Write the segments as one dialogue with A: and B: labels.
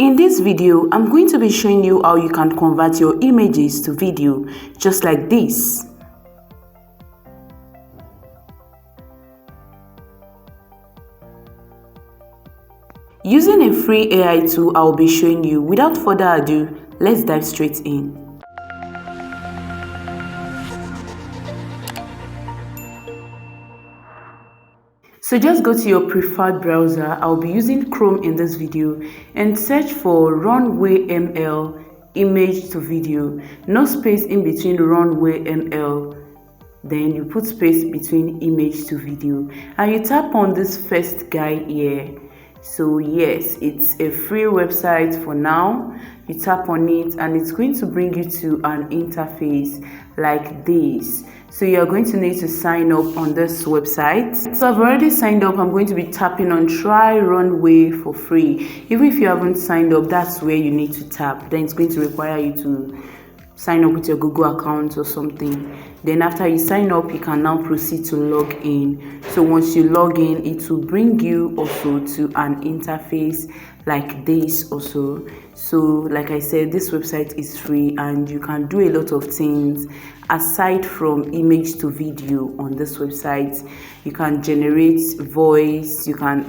A: In this video, I'm going to be showing you how you can convert your images to video, just like this. Using a free AI tool I'll be showing you. Without further ado, let's dive straight in. So just go to your preferred browser. I'll be using Chrome in this video and search for Runwayml image to video. No space in between Runwayml. Then you put space between image to video and you tap on this first guy here. So yes, it's a free website for now. You tap on it and it's going to bring you to an interface like this. So you're going to need to sign up on this website. So I've already signed up. I'm going to be tapping on try Runway for free. Even if you haven't signed up, that's where you need to tap. Then it's going to require you to sign up with your Google account or something. Then after you sign up, you can now proceed to log in. So once you log in, it will bring you also to an interface like this also. So like I said, this website is free and you can do a lot of things aside from image to video on this website. You can generate voice, you can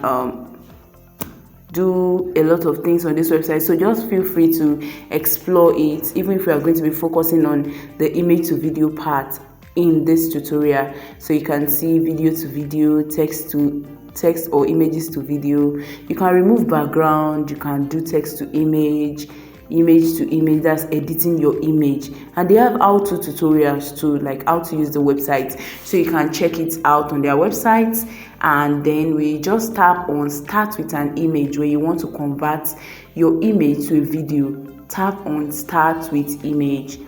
A: do a lot of things on this website, so just feel free to explore it, even if we are going to be focusing on the image to video part in this tutorial. So you can see video to video, text to text, or images to video. You can remove background, you can do text to image, image to image, that's editing your image. And they have how-to tutorials too, like how to use the website, so you can check it out on their website. And then we just tap on start with an image. Where you want to convert your image to a video, tap on start with image.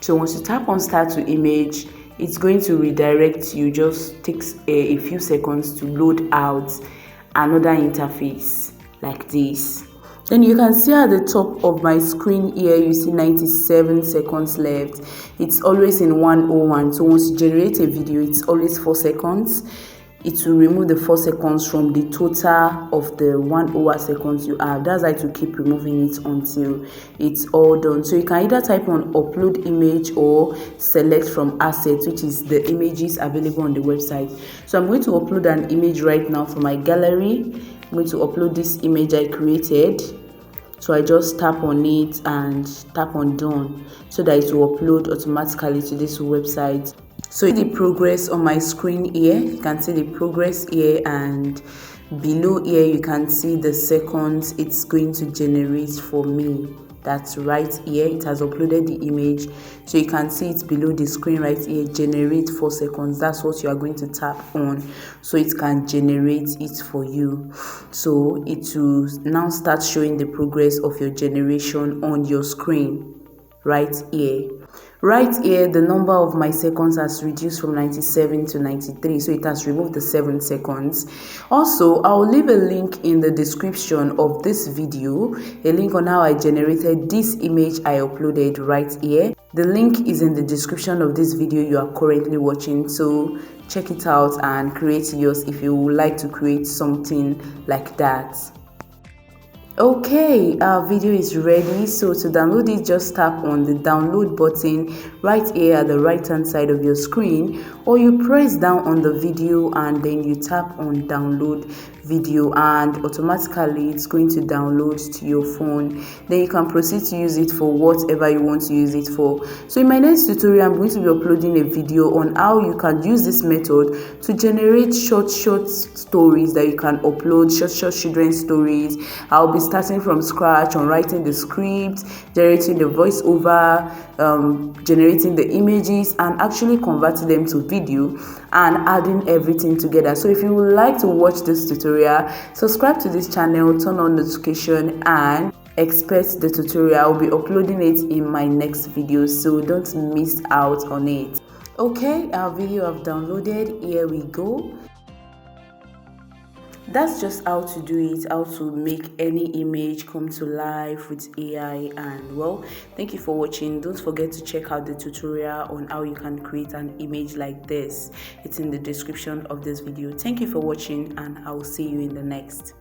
A: So once you tap on start to image, it's going to redirect you. Just takes a few seconds to load out another interface like this. Then you can see at the top of my screen here, you see 97 seconds left. It's always in 101. So once you generate a video, it's always 4 seconds. It will remove the 4 seconds from the total of the 1 seconds you have. That's why to keep removing it until it's all done. So you can either type on upload image or select from assets, which is the images available on the website. So I'm going to upload an image right now from my gallery. I'm going to upload this image I created. So I just tap on it and tap on done, so that it will upload automatically to this website. So the progress on my screen here, you can see the progress here, and below here you can see the seconds it's going to generate for me. That's right here, it has uploaded the image, so you can see it's below the screen right here, generate 4 seconds. That's what you are going to tap on, so it can generate it for you. So it will now start showing the progress of your generation on your screen right here. Right here, the number of my seconds has reduced from 97 to 93, so it has removed the 7 seconds. Also, I'll leave a link in the description of this video, a link on how I generated this image I uploaded right here. The link is in the description of this video you are currently watching, so check it out and create yours if you would like to create something like that. Okay, our video is ready. So to download it, just tap on the download button right here at the right hand side of your screen, or you press down on the video and then you tap on download video, and automatically it's going to download to your phone. Then you can proceed to use it for whatever you want to use it for. So in my next tutorial, I'm going to be uploading a video on how you can use this method to generate short stories that you can upload, short children's stories. I'll be starting from scratch on writing the script, generating the voiceover, generating the images, and actually converting them to video and adding everything together. So if you would like to watch this tutorial, subscribe to this channel, turn on notification, and expect the tutorial. I'll be uploading it in my next video, so don't miss out on it. Okay, our video I've downloaded, here we go. That's just how to do it, how to make any image come to life with AI. And well, thank you for watching. Don't forget to check out the tutorial on how you can create an image like this. It's in the description of this video. Thank you for watching, and I will see you in the next.